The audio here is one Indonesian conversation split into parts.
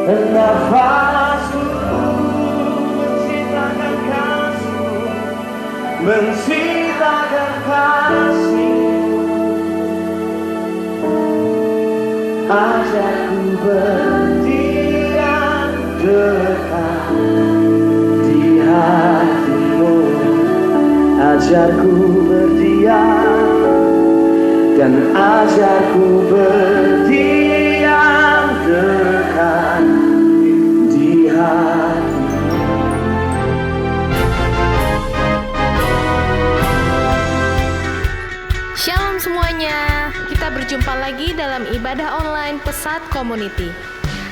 Nafasku menciptakan kasih, menciptakan kasih. Ajarku berdiam dekat di hatimu, ajarku berdiam dan ajarku berdiam dekat di hatimu. Shalom semuanya, kita berjumpa lagi dalam ibadah online Pesat Community.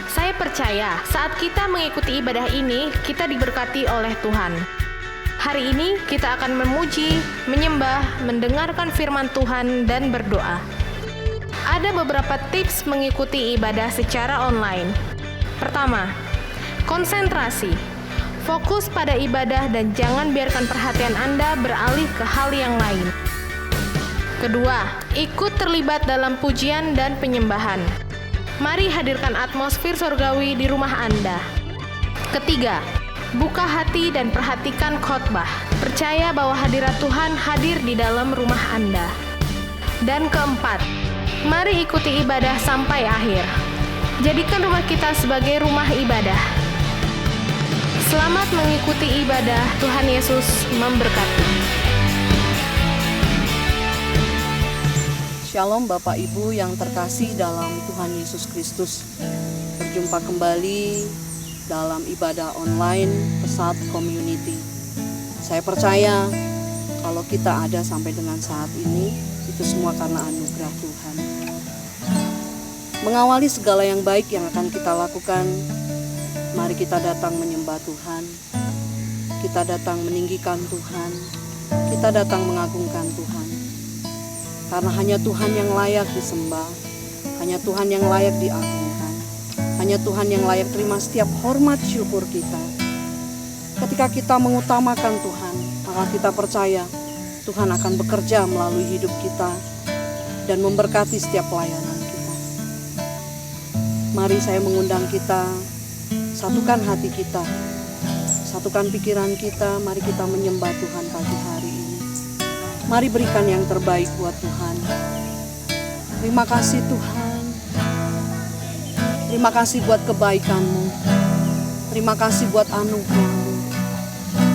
Saya percaya saat kita mengikuti ibadah ini, kita diberkati oleh Tuhan. Hari ini kita akan memuji, menyembah, mendengarkan firman Tuhan, dan berdoa. Ada beberapa tips mengikuti ibadah secara online. Pertama, konsentrasi. Fokus pada ibadah dan jangan biarkan perhatian Anda beralih ke hal yang lain. Kedua, ikut terlibat dalam pujian dan penyembahan. Mari hadirkan atmosfer surgawi di rumah Anda. Ketiga, buka hati dan perhatikan khotbah. Percaya bahwa hadirat Tuhan hadir di dalam rumah Anda. Dan keempat, mari ikuti ibadah sampai akhir. Jadikan rumah kita sebagai rumah ibadah. Selamat mengikuti ibadah. Tuhan Yesus memberkati. Shalom Bapak Ibu yang terkasih dalam Tuhan Yesus Kristus. Berjumpa kembali dalam ibadah online Pesat Community. Saya percaya kalau kita ada sampai dengan saat ini, itu semua karena anugerah Tuhan. Mengawali segala yang baik yang akan kita lakukan, mari kita datang menyembah Tuhan. Kita datang meninggikan Tuhan. Kita datang mengagungkan Tuhan. Karena hanya Tuhan yang layak disembah, hanya Tuhan yang layak diagungkan, hanya Tuhan yang layak terima setiap hormat syukur kita. Ketika kita mengutamakan Tuhan, maka kita percaya Tuhan akan bekerja melalui hidup kita dan memberkati setiap pelayanan kita. Mari saya mengundang kita, satukan hati kita, satukan pikiran kita, mari kita menyembah Tuhan pagi hari ini. Mari berikan yang terbaik buat Tuhan. Terima kasih Tuhan. Terima kasih buat kebaikan-Mu. Terima kasih buat anugerah-Mu.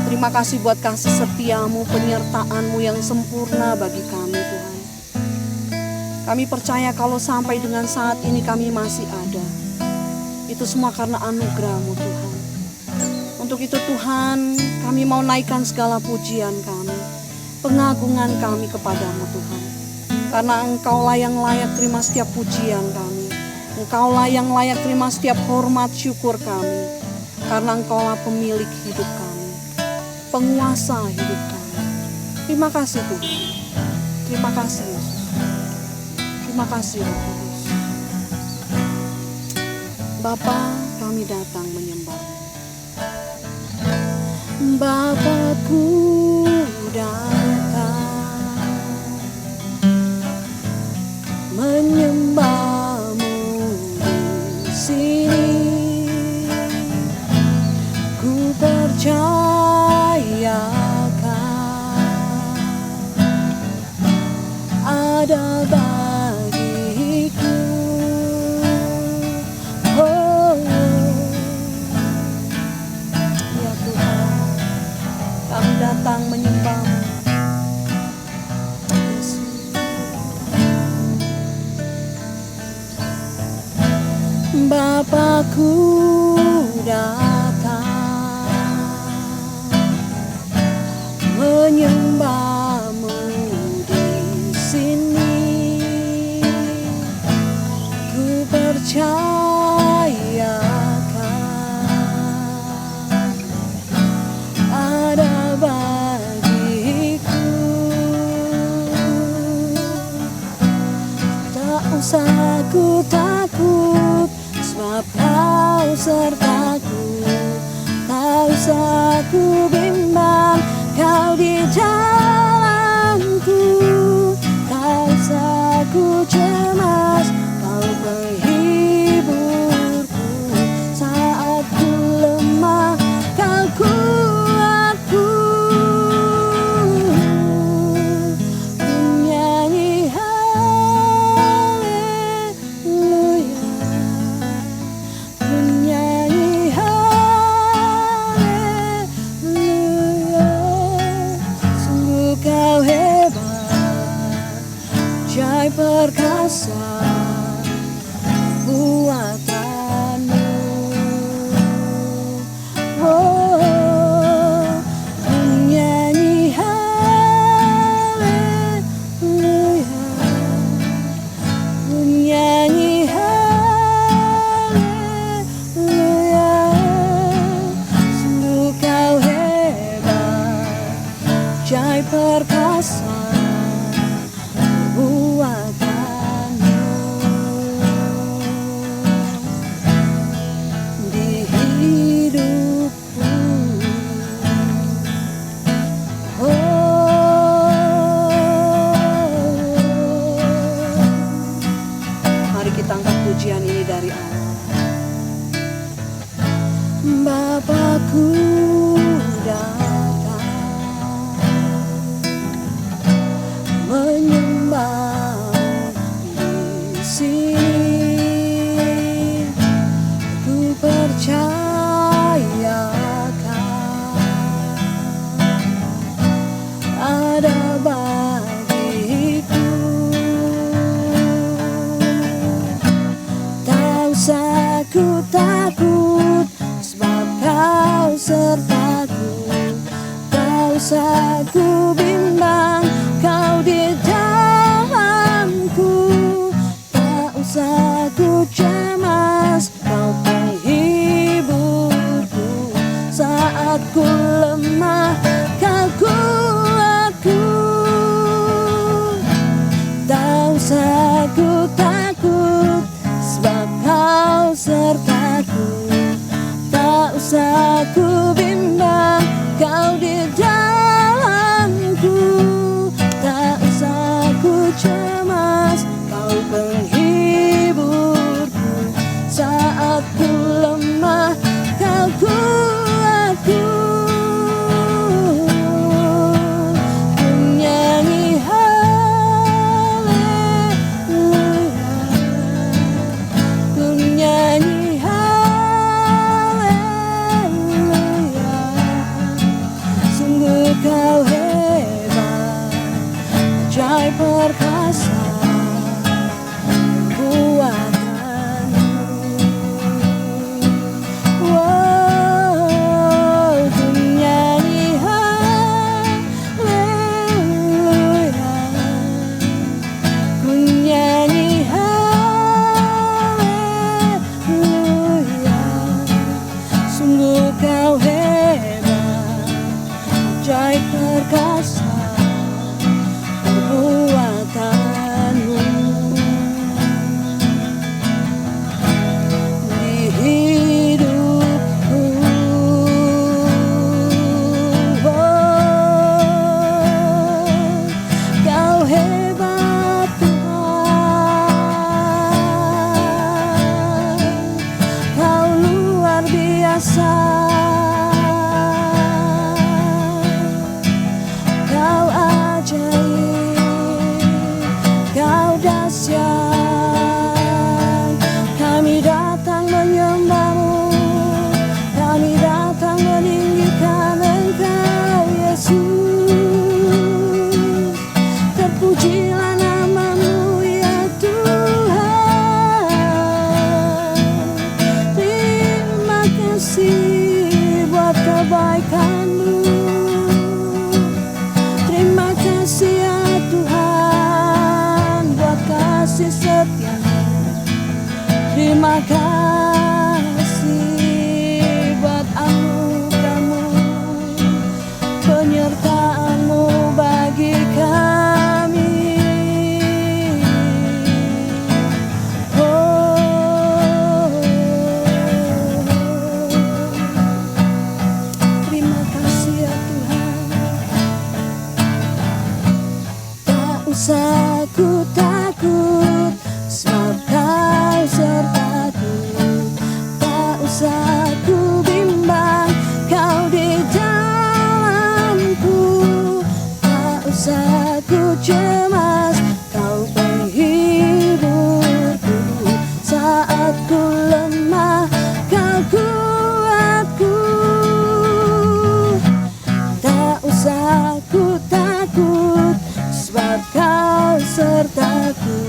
Terima kasih buat kasih setia-Mu, penyertaan-Mu yang sempurna bagi kami Tuhan. Kami percaya kalau sampai dengan saat ini kami masih ada, itu semua karena anugerah-Mu Tuhan. Untuk itu Tuhan, kami mau naikkan segala pujian kami, pengagungan kami kepadamu Tuhan. Karena Engkaulah yang layak terima setiap pujian kami. Engkaulah yang layak terima setiap hormat syukur kami. Karena Engkaulah pemilik hidup kami, penguasa hidup kami. Terima kasih Tuhan. Terima kasih Yesus. Terima kasih Roh Kudus. Bapa, kami datang menyembah-Mu. Bapakku datang menyembah-Mu di sini. Ku percayakan ada bagiku. Oh, ya Tuhan, kami datang menyembah-Mu. Bapakku datang menyembah-Mu di sini. Ku percayakan ada bagiku. Tak usah ku takut, sebab Kau sertaku. Tak usah ku bimbang, Kau di dalamku. Tak usah ku cemas, Kau penghiburku. pujian ini dari Allah. Bapakku datang menyembah di sini, ku percayakan ada bagiku. Tak usah ku takut, sebab kau sertaku. Tak usah ku bimbang, kau di dalamku. Tak usah ku cemas, kau penghiburku. Saat ku lemah, kau kuatku. Tak usah ku takut, sebab kau sertaku. Tak usah ku bimbang, kau di dalamku. Tak usah ku cemas, kau penghiburku. Saat ku lemah, kau kuatku. Ku nyanyi haleluya, ku nyanyi haleluya. Sungguh kau hebat, ajaib perkasa buatanmu. Wow, ku nyanyi haleluya, ku nyanyi haleluya. Sungguh kau hebat, ajaib perkasa perbuatanmu. Di hidupku, oh, kau hebat Tuhan, kau luar biasa. Kau ajaib, kau dahsyat. Kami datang menyembahmu, kami datang meninggikan Engkau Yesus. Terpujilah namamu ya Tuhan. Terima kasih buat kebaikan-Mu. Terima kasih ya Tuhan buat kasih setia-Mu. Terima kasih buat anugerah-Mu, penyertaan-Mu bagi kami. Oh, terima kasih ya Tuhan. Tak usah ku takut, sebab kau sertaku. Tak usah ku bimbang, kau di dalamku. Tak usah ku cemas, kau penghiburku. Saat ku lemah, kau kuatku. Tak usah ku takut, sebab kau sertaku.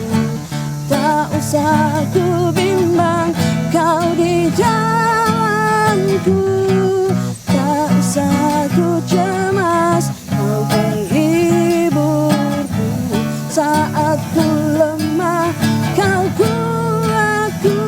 Tak usah ku bimbang, kau di dalamku. Tak usah ku cemas, kau penghiburku. Saat ku lemah, kau kuatku.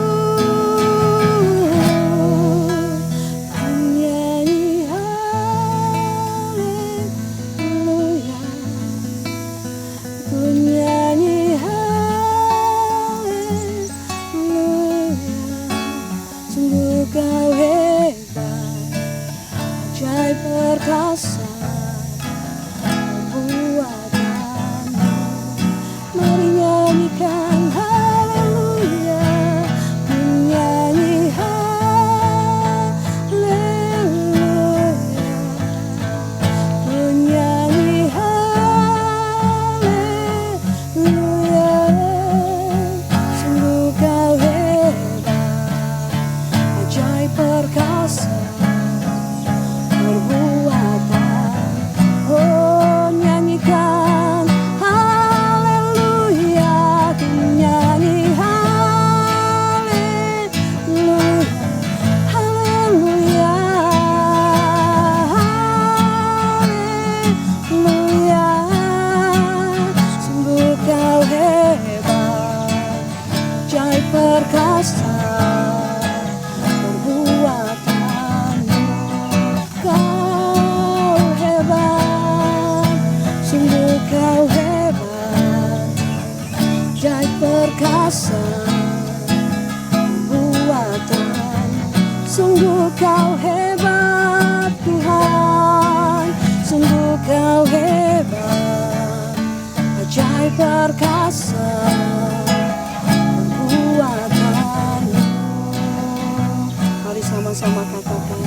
sama-sama katakan,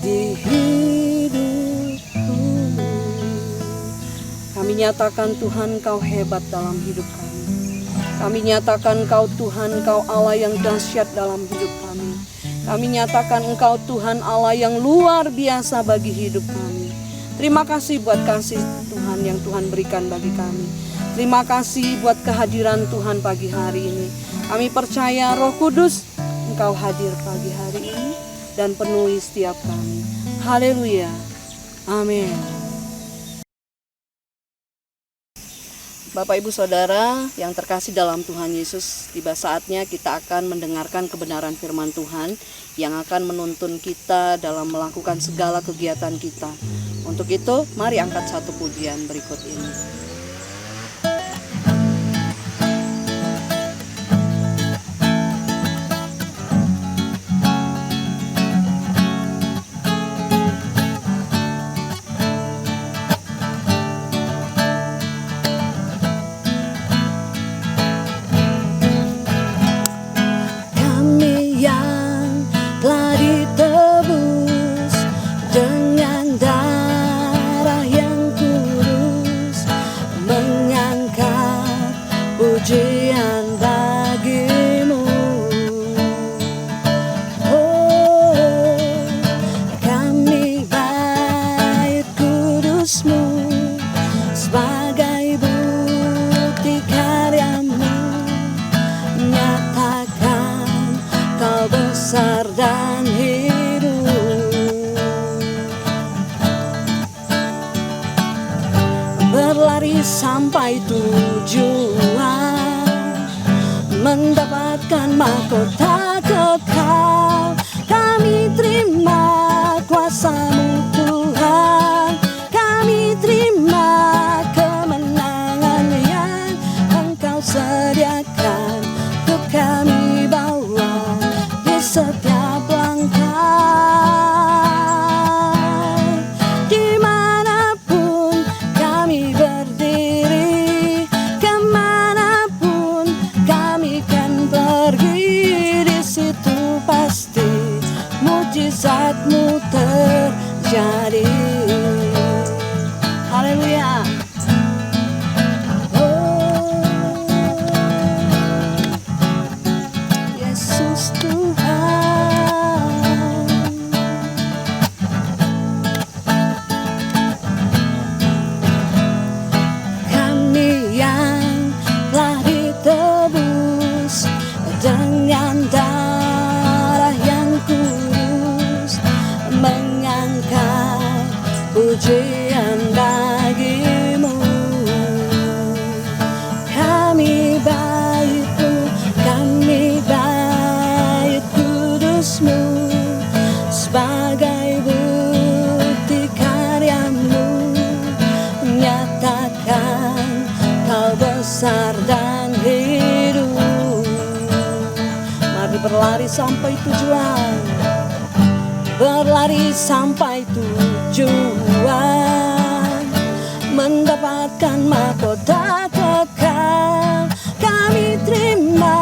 di hidupku. Kami nyatakan Tuhan Kau hebat dalam hidup kami. Kami nyatakan Kau Tuhan, Kau Allah yang dahsyat dalam hidup kami. Kami nyatakan Engkau Tuhan Allah yang luar biasa bagi hidup kami. Terima kasih buat kasih Tuhan yang Tuhan berikan bagi kami. Terima kasih buat kehadiran Tuhan pagi hari ini. Kami percaya Roh Kudus Engkau hadir pagi hari ini dan penuhi setiap kami. Haleluya. Amin. Bapak Ibu Saudara yang terkasih dalam Tuhan Yesus, tiba saatnya kita akan mendengarkan kebenaran firman Tuhan yang akan menuntun kita dalam melakukan segala kegiatan kita. Untuk itu, mari angkat satu pujian berikut ini. Pujian bagimu, oh kami bait kudusmu sebagai bukti karyamu, nyatakan Kau besar dan hidup. Berlari sampai tujuan, mendapatkan mahkota kekal. Kami terima kuasa-Mu Tuhan, kami terima kemenangan yang Engkau sediakan untuk kami bawa di setiap langkah. Dimanapun kami berdiri, kemanapun kami kan pergi, di situ pasti mujizat-Mu terjadi. Haleluya. Oh, Yesus Tuhan. Kami yang telah ditebus dengan darah yang kudus, mengangkat pujian bagi-Mu. Kami bait-Mu, kami bait kudus-Mu sebagai bukti karya-Mu, menyatakan Kau besar dan hidup. Mari berlari sampai tujuan, berlari sampai tujuan, mendapatkan mahkota kekal. Kami terima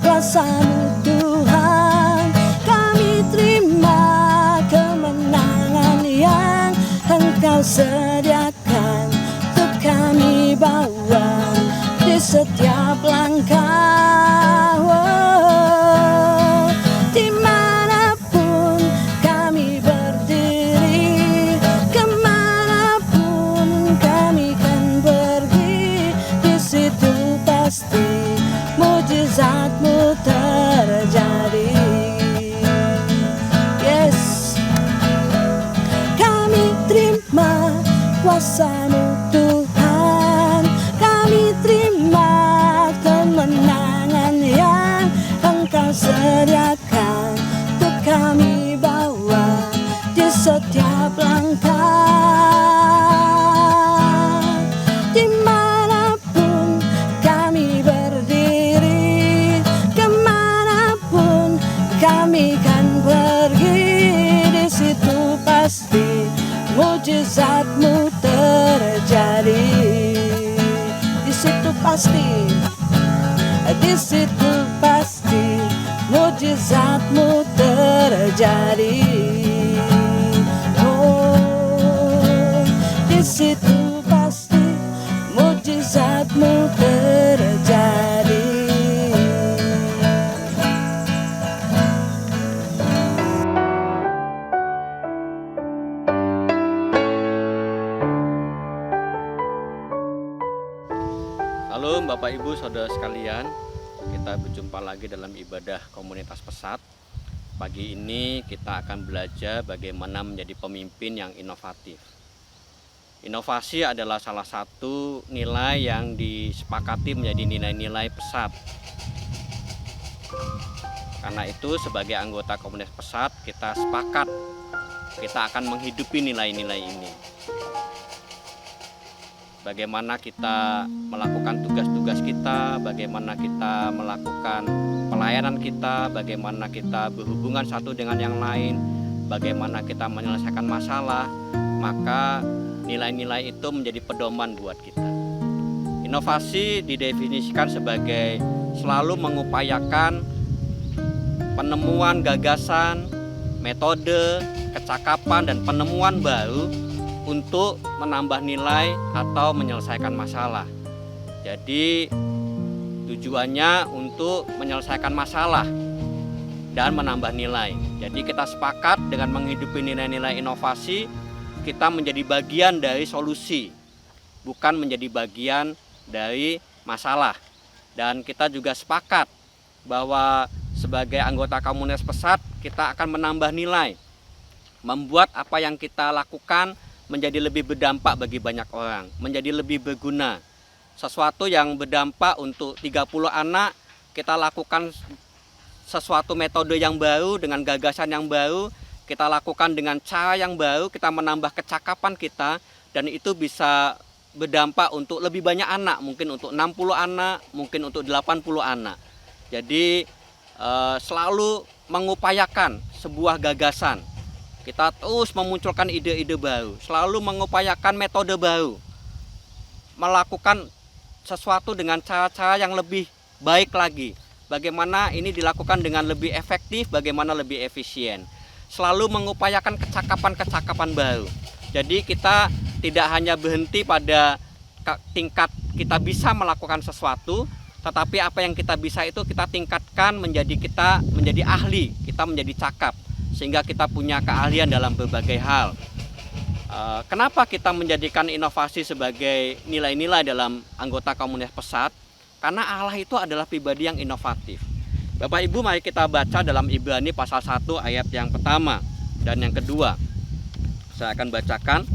kuasa-Mu Tuhan, kami terima kemenangan yang Engkau sediakan untuk kami bawa di setiap langkah. Oh, dimanapun kami berdiri, kemanapun kami kan pergi, di situ pasti mujizat-Mu terjadi. Yes, kami terima kuasa-Mu Tuhan, kami terima kemenangan yang Engkau sediakan untuk kami bawa di setiap langkah. Dimanapun kami berdiri, kemanapun kami kan pergi, di situ pasti mujizat-Mu terjadi. Di situ pasti, di situ pasti mujizat-Mu terjadi. terjadi. Oh, di situ pasti mujizatmu terjadi. Halo Bapak Ibu Saudara sekalian, kita berjumpa lagi dalam ibadah komunitas Pesat. Pagi ini kita akan belajar bagaimana menjadi pemimpin yang inovatif. Inovasi adalah salah satu nilai yang disepakati menjadi nilai-nilai Pesat. Karena itu sebagai anggota komunitas Pesat kita sepakat kita akan menghidupi nilai-nilai ini. Bagaimana kita melakukan tugas-tugas kita, bagaimana kita melakukan pelayanan kita, bagaimana kita berhubungan satu dengan yang lain, bagaimana kita menyelesaikan masalah, maka nilai-nilai itu menjadi pedoman buat kita. Inovasi didefinisikan sebagai selalu mengupayakan penemuan gagasan, metode, kecakapan, dan penemuan baru untuk menambah nilai atau menyelesaikan masalah. Jadi tujuannya untuk menyelesaikan masalah dan menambah nilai. Jadi kita sepakat dengan menghidupi nilai-nilai inovasi, kita menjadi bagian dari solusi, bukan menjadi bagian dari masalah. Dan kita juga sepakat bahwa sebagai anggota komunitas Pesat, kita akan menambah nilai, membuat apa yang kita lakukan menjadi lebih berdampak bagi banyak orang, menjadi lebih berguna. Sesuatu yang berdampak untuk 30 anak, kita lakukan sesuatu metode yang baru dengan gagasan yang baru, kita lakukan dengan cara yang baru, kita menambah kecakapan kita, dan itu bisa berdampak untuk lebih banyak anak, mungkin untuk 60 anak, mungkin untuk 80 anak. Jadi selalu mengupayakan sebuah gagasan. Kita terus memunculkan ide-ide baru, selalu mengupayakan metode baru, melakukan sesuatu dengan cara-cara yang lebih baik lagi. Bagaimana ini dilakukan dengan lebih efektif, bagaimana lebih efisien. Selalu mengupayakan kecakapan-kecakapan baru. Jadi kita tidak hanya berhenti pada tingkat kita bisa melakukan sesuatu, tetapi apa yang kita bisa itu kita tingkatkan kita menjadi ahli, kita menjadi cakap, sehingga kita punya keahlian dalam berbagai hal. Kenapa kita menjadikan inovasi sebagai nilai-nilai dalam anggota komunitas Pesat? Karena Allah itu adalah pribadi yang inovatif. Bapak Ibu, mari kita baca dalam Ibrani pasal 1 ayat yang pertama dan yang kedua. Saya akan bacakan.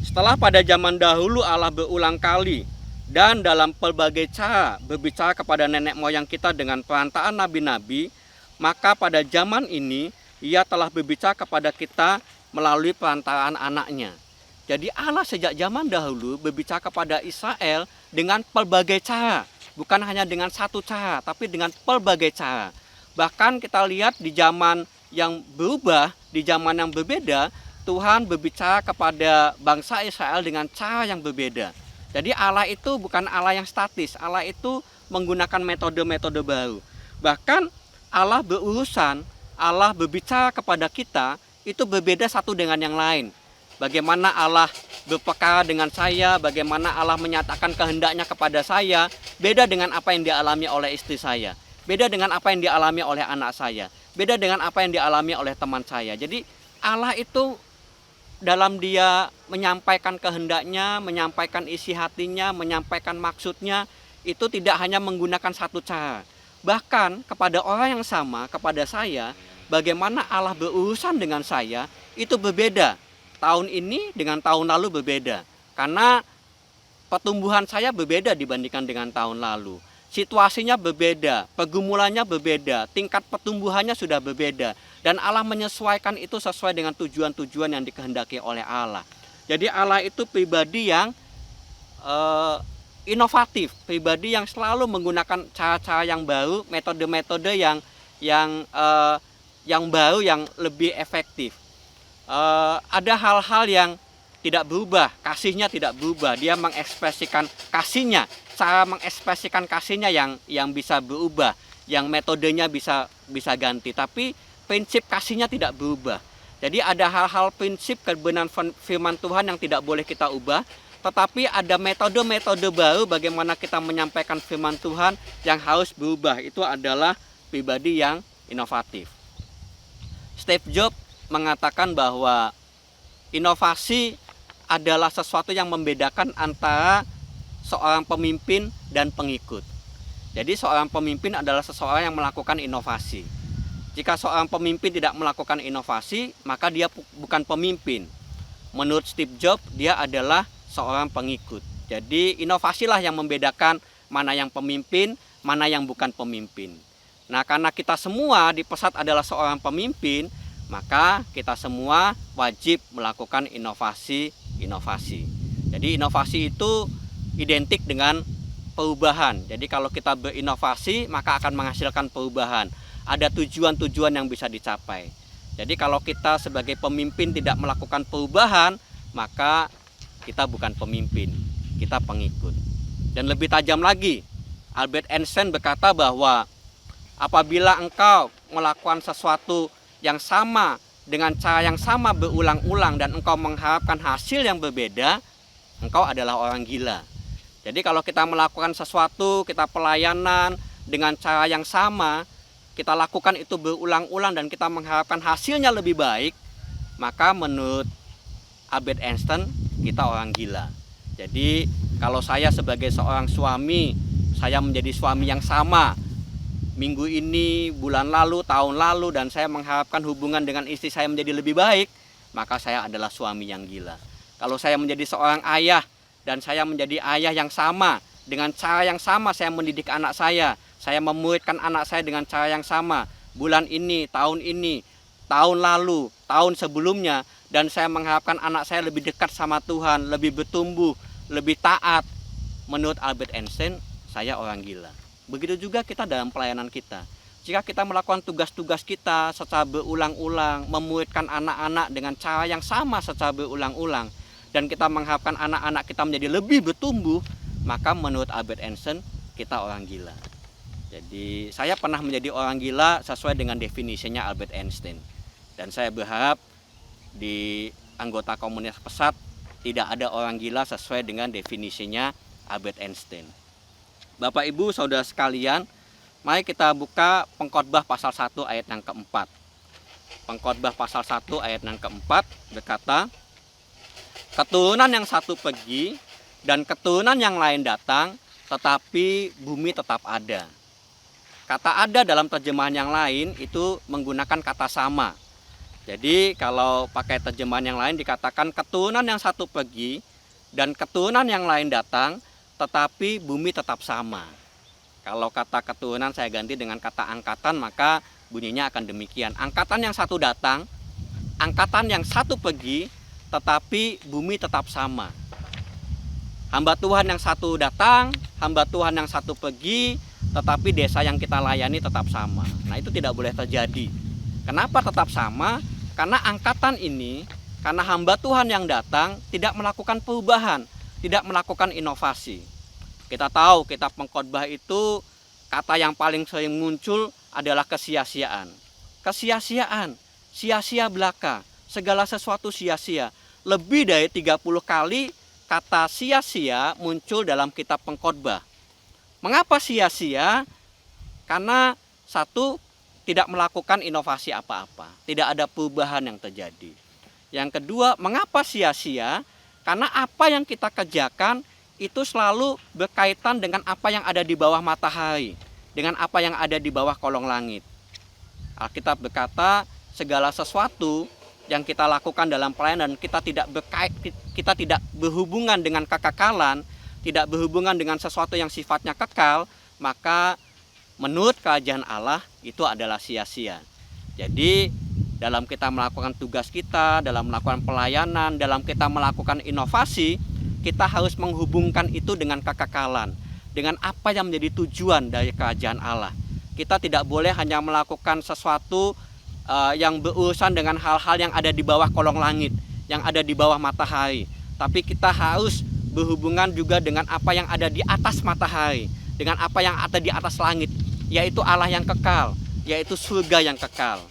Setelah pada zaman dahulu Allah berulang kali dan dalam pelbagai cara berbicara kepada nenek moyang kita dengan perantaraan nabi-nabi, maka pada zaman ini Ia telah berbicara kepada kita melalui perantaraan anaknya. Jadi Allah sejak zaman dahulu berbicara kepada Israel dengan pelbagai cara. Bukan hanya dengan satu cara, tapi dengan pelbagai cara. Bahkan kita lihat di zaman yang berubah, di zaman yang berbeda, Tuhan berbicara kepada bangsa Israel dengan cara yang berbeda. Jadi Allah itu bukan Allah yang statis, Allah itu menggunakan metode-metode baru. Bahkan Allah berurusan, Allah berbicara kepada kita itu berbeda satu dengan yang lain. Bagaimana Allah berperkara dengan saya, bagaimana Allah menyatakan kehendaknya kepada saya, beda dengan apa yang dialami oleh istri saya, beda dengan apa yang dialami oleh anak saya, beda dengan apa yang dialami oleh teman saya. Jadi Allah itu dalam Dia menyampaikan kehendaknya, menyampaikan isi hatinya, menyampaikan maksudnya, itu tidak hanya menggunakan satu cara. Bahkan kepada orang yang sama, kepada saya, bagaimana Allah berurusan dengan saya, itu berbeda. Tahun ini dengan tahun lalu berbeda. Karena pertumbuhan saya berbeda dibandingkan dengan tahun lalu. Situasinya berbeda, pergumulannya berbeda, tingkat pertumbuhannya sudah berbeda. Dan Allah menyesuaikan itu sesuai dengan tujuan-tujuan yang dikehendaki oleh Allah. Jadi Allah itu pribadi yang inovatif, pribadi yang selalu menggunakan cara-cara yang baru, metode-metode yang baru, yang lebih efektif. Ada hal-hal yang tidak berubah, kasihnya tidak berubah. Dia mengekspresikan kasihnya, cara mengekspresikan kasihnya yang bisa berubah, yang metodenya bisa ganti. Tapi prinsip kasihnya tidak berubah. Jadi ada hal-hal prinsip kebenaran firman Tuhan yang tidak boleh kita ubah, tetapi ada metode-metode baru bagaimana kita menyampaikan firman Tuhan yang harus berubah. Itu adalah pribadi yang inovatif. Steve Jobs mengatakan bahwa inovasi adalah sesuatu yang membedakan antara seorang pemimpin dan pengikut. Jadi seorang pemimpin adalah seseorang yang melakukan inovasi. Jika seorang pemimpin tidak melakukan inovasi, maka dia bukan pemimpin. Menurut Steve Jobs, dia adalah seorang pengikut. Jadi inovasilah yang membedakan mana yang pemimpin, mana yang bukan pemimpin. Nah, karena kita semua di Pesat adalah seorang pemimpin, maka kita semua wajib melakukan inovasi. Jadi inovasi itu identik dengan perubahan. Jadi kalau kita berinovasi, maka akan menghasilkan perubahan. Ada tujuan-tujuan yang bisa dicapai. Jadi kalau kita sebagai pemimpin tidak melakukan perubahan, maka kita bukan pemimpin, kita pengikut. Dan lebih tajam lagi, Albert Einstein berkata bahwa apabila engkau melakukan sesuatu yang sama dengan cara yang sama berulang-ulang dan engkau mengharapkan hasil yang berbeda, engkau adalah orang gila. Jadi kalau kita melakukan sesuatu, kita pelayanan dengan cara yang sama, kita lakukan itu berulang-ulang dan kita mengharapkan hasilnya lebih baik, maka menurut Albert Einstein kita orang gila. Jadi kalau saya sebagai seorang suami, saya menjadi suami yang sama minggu ini, bulan lalu, tahun lalu, dan saya mengharapkan hubungan dengan istri saya menjadi lebih baik, maka saya adalah suami yang gila. Kalau saya menjadi seorang ayah dan saya menjadi ayah yang sama, dengan cara yang sama saya mendidik anak saya memuridkan anak saya dengan cara yang sama, bulan ini, tahun lalu, tahun sebelumnya, dan saya mengharapkan anak saya lebih dekat sama Tuhan, lebih bertumbuh, lebih taat. Menurut Albert Einstein, saya orang gila. Begitu juga kita dalam pelayanan kita. Jika kita melakukan tugas-tugas kita secara berulang-ulang, memuridkan anak-anak dengan cara yang sama secara berulang-ulang, dan kita mengharapkan anak-anak kita menjadi lebih bertumbuh, maka menurut Albert Einstein, kita orang gila. Jadi saya pernah menjadi orang gila sesuai dengan definisinya Albert Einstein. Dan saya berharap di anggota komunitas Pesat tidak ada orang gila sesuai dengan definisinya Albert Einstein. Bapak Ibu Saudara sekalian, mari kita buka Pengkhotbah pasal 1 ayat yang keempat. Pengkhotbah pasal 1 ayat yang keempat berkata, keturunan yang satu pergi dan keturunan yang lain datang, tetapi bumi tetap ada. Kata ada dalam terjemahan yang lain itu menggunakan kata sama. Jadi kalau pakai terjemahan yang lain dikatakan keturunan yang satu pergi dan keturunan yang lain datang, tetapi bumi tetap sama. Kalau kata keturunan saya ganti dengan kata angkatan, maka bunyinya akan demikian. Angkatan yang satu datang, angkatan yang satu pergi, tetapi bumi tetap sama. Hamba Tuhan yang satu datang, hamba Tuhan yang satu pergi, tetapi desa yang kita layani tetap sama. Nah, itu tidak boleh terjadi. Kenapa tetap sama? Karena angkatan ini, karena hamba Tuhan yang datang tidak melakukan perubahan, tidak melakukan inovasi. Kita tahu kitab Pengkhotbah itu kata yang paling sering muncul adalah kesia-siaan. Kesia-siaan, sia-sia belaka, segala sesuatu sia-sia. Lebih dari 30 kali kata sia-sia muncul dalam kitab Pengkhotbah. Mengapa sia-sia? Karena satu, tidak melakukan inovasi apa-apa, tidak ada perubahan yang terjadi. Yang kedua, mengapa sia-sia? Karena apa yang kita kerjakan itu selalu berkaitan dengan apa yang ada di bawah matahari, dengan apa yang ada di bawah kolong langit. Alkitab berkata, segala sesuatu yang kita lakukan dalam pelayanan, kita tidak berhubungan dengan kekekalan, tidak berhubungan dengan sesuatu yang sifatnya kekal, maka menurut kerajaan Allah itu adalah sia-sia. Jadi dalam kita melakukan tugas kita, dalam melakukan pelayanan, dalam kita melakukan inovasi, kita harus menghubungkan itu dengan kekekalan, dengan apa yang menjadi tujuan dari kerajaan Allah. Kita tidak boleh hanya melakukan sesuatu yang berurusan dengan hal-hal yang ada di bawah kolong langit, yang ada di bawah matahari, tapi kita harus berhubungan juga dengan apa yang ada di atas matahari, dengan apa yang ada di atas langit, yaitu Allah yang kekal, yaitu surga yang kekal.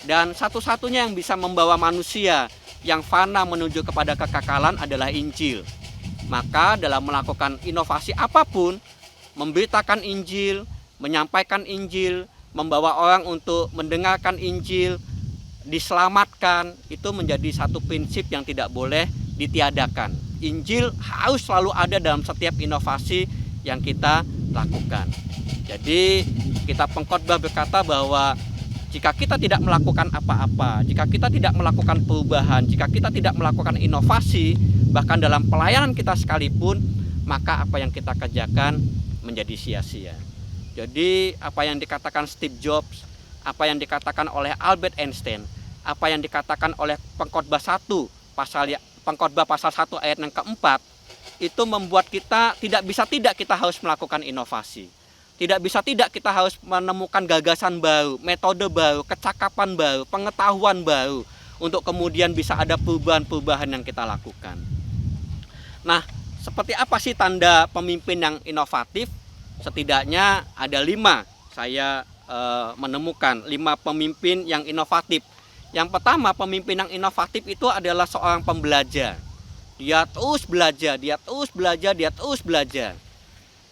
Dan satu-satunya yang bisa membawa manusia yang fana menuju kepada kekekalan adalah Injil. Maka dalam melakukan inovasi apapun, memberitakan Injil, menyampaikan Injil, membawa orang untuk mendengarkan Injil, diselamatkan, itu menjadi satu prinsip yang tidak boleh ditiadakan. Injil harus selalu ada dalam setiap inovasi yang kita lakukan. Jadi kita pengkhotbah berkata bahwa jika kita tidak melakukan apa-apa, jika kita tidak melakukan perubahan, jika kita tidak melakukan inovasi, bahkan dalam pelayanan kita sekalipun, maka apa yang kita kerjakan menjadi sia-sia. Jadi apa yang dikatakan Steve Jobs, apa yang dikatakan oleh Albert Einstein, apa yang dikatakan oleh pengkhotbah 1 pengkhotbah pasal 1 ayat yang keempat, itu membuat kita tidak bisa tidak kita harus melakukan inovasi. Tidak bisa tidak kita harus menemukan gagasan baru, metode baru, kecakapan baru, pengetahuan baru untuk kemudian bisa ada perubahan-perubahan yang kita lakukan. Nah, seperti apa sih tanda pemimpin yang inovatif? Setidaknya ada 5. Saya menemukan 5 pemimpin yang inovatif. Yang pertama, pemimpin yang inovatif itu adalah seorang pembelajar. Dia terus belajar, dia terus belajar, dia terus belajar.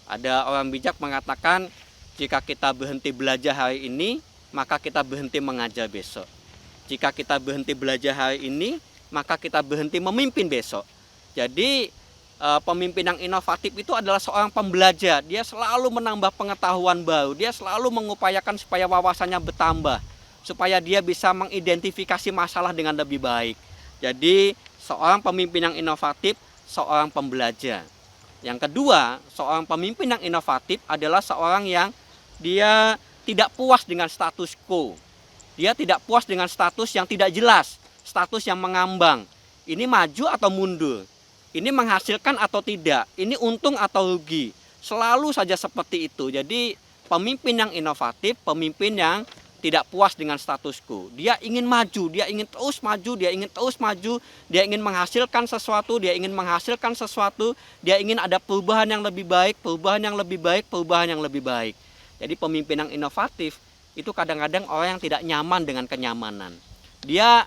Ada orang bijak mengatakan, jika kita berhenti belajar hari ini, maka kita berhenti mengajar besok. Jika kita berhenti belajar hari ini, maka kita berhenti memimpin besok. Jadi pemimpin yang inovatif itu adalah seorang pembelajar. Dia selalu menambah pengetahuan baru. Dia selalu mengupayakan supaya wawasannya bertambah, supaya dia bisa mengidentifikasi masalah dengan lebih baik. Jadi seorang pemimpin yang inovatif, seorang pembelajar. Yang kedua, seorang pemimpin yang inovatif adalah seorang yang dia tidak puas dengan status quo. Dia tidak puas dengan status yang tidak jelas, status yang mengambang. Ini maju atau mundur? Ini menghasilkan atau tidak? Ini untung atau rugi? Selalu saja seperti itu. Jadi pemimpin yang inovatif, pemimpin yang tidak puas dengan status quo. Dia ingin maju, dia ingin terus maju, dia ingin terus maju, dia ingin menghasilkan sesuatu, dia ingin menghasilkan sesuatu, dia ingin ada perubahan yang lebih baik, perubahan yang lebih baik, perubahan yang lebih baik. Jadi pemimpin yang inovatif itu kadang-kadang orang yang tidak nyaman dengan kenyamanan. Dia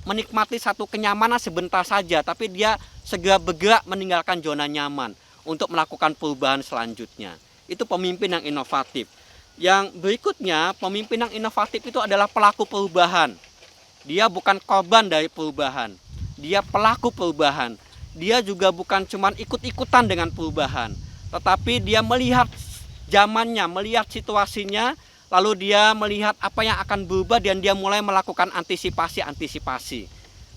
menikmati satu kenyamanan sebentar saja, tapi dia segera bergerak meninggalkan zona nyaman untuk melakukan perubahan selanjutnya. Itu pemimpin yang inovatif. Yang berikutnya, pemimpin yang inovatif itu adalah pelaku perubahan. Dia bukan korban dari perubahan, dia pelaku perubahan. Dia juga bukan cuma ikut-ikutan dengan perubahan, tetapi dia melihat zamannya, melihat situasinya, lalu dia melihat apa yang akan berubah dan dia mulai melakukan antisipasi.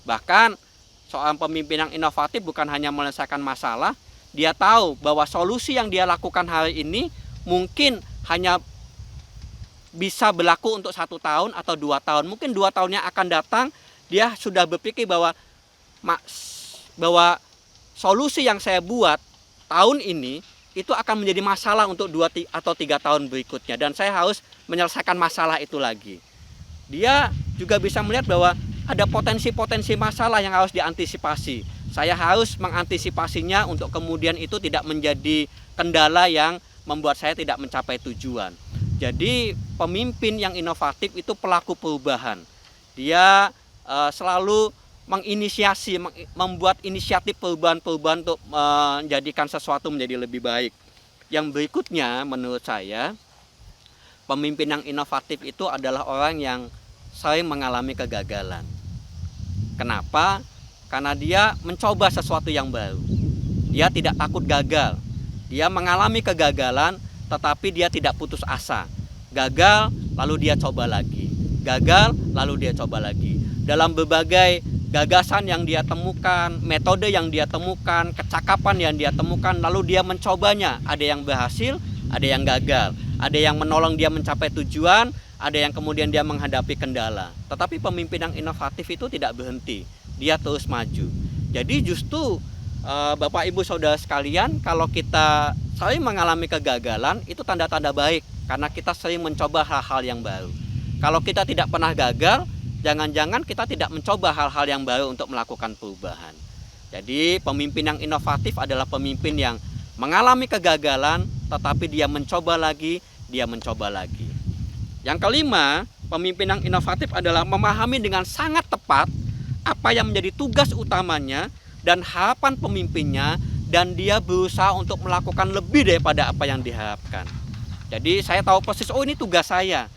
Bahkan seorang pemimpin yang inovatif bukan hanya menyelesaikan masalah, dia tahu bahwa solusi yang dia lakukan hari ini mungkin hanya bisa berlaku untuk 1 tahun atau 2 tahun. Mungkin 2 tahun yang akan datang, dia sudah berpikir bahwa solusi yang saya buat tahun ini itu akan menjadi masalah untuk 2 atau 3 tahun berikutnya. Dan saya harus menyelesaikan masalah itu lagi. Dia juga bisa melihat bahwa ada potensi-potensi masalah yang harus diantisipasi. Saya harus mengantisipasinya untuk kemudian itu tidak menjadi kendala yang membuat saya tidak mencapai tujuan. Jadi pemimpin yang inovatif itu pelaku perubahan. Dia selalu menginisiasi, membuat inisiatif perubahan-perubahan untuk menjadikan sesuatu menjadi lebih baik. Yang berikutnya menurut saya, pemimpin yang inovatif itu adalah orang yang sering mengalami kegagalan. Kenapa? Karena dia mencoba sesuatu yang baru. Dia tidak takut gagal. Dia mengalami kegagalan, tetapi dia tidak putus asa. Gagal, lalu dia coba lagi. Gagal, lalu dia coba lagi. Dalam berbagai gagasan yang dia temukan, metode yang dia temukan, kecakapan yang dia temukan, lalu dia mencobanya. Ada yang berhasil, ada yang gagal. Ada yang menolong dia mencapai tujuan, ada yang kemudian dia menghadapi kendala. Tetapi pemimpin yang inovatif itu tidak berhenti. Dia terus maju. Jadi justru Bapak Ibu Saudara sekalian, kalau kita sering mengalami kegagalan, itu tanda-tanda baik. Karena kita sering mencoba hal-hal yang baru. Kalau kita tidak pernah gagal, jangan-jangan kita tidak mencoba hal-hal yang baru untuk melakukan perubahan. Jadi pemimpin yang inovatif adalah pemimpin yang mengalami kegagalan, tetapi dia mencoba lagi, dia mencoba lagi. Yang kelima, Pemimpin yang inovatif adalah memahami dengan sangat tepat apa yang menjadi tugas utamanya dan harapan pemimpinnya, dan dia berusaha untuk melakukan lebih daripada apa yang diharapkan. Jadi saya tahu persis, oh ini tugas saya,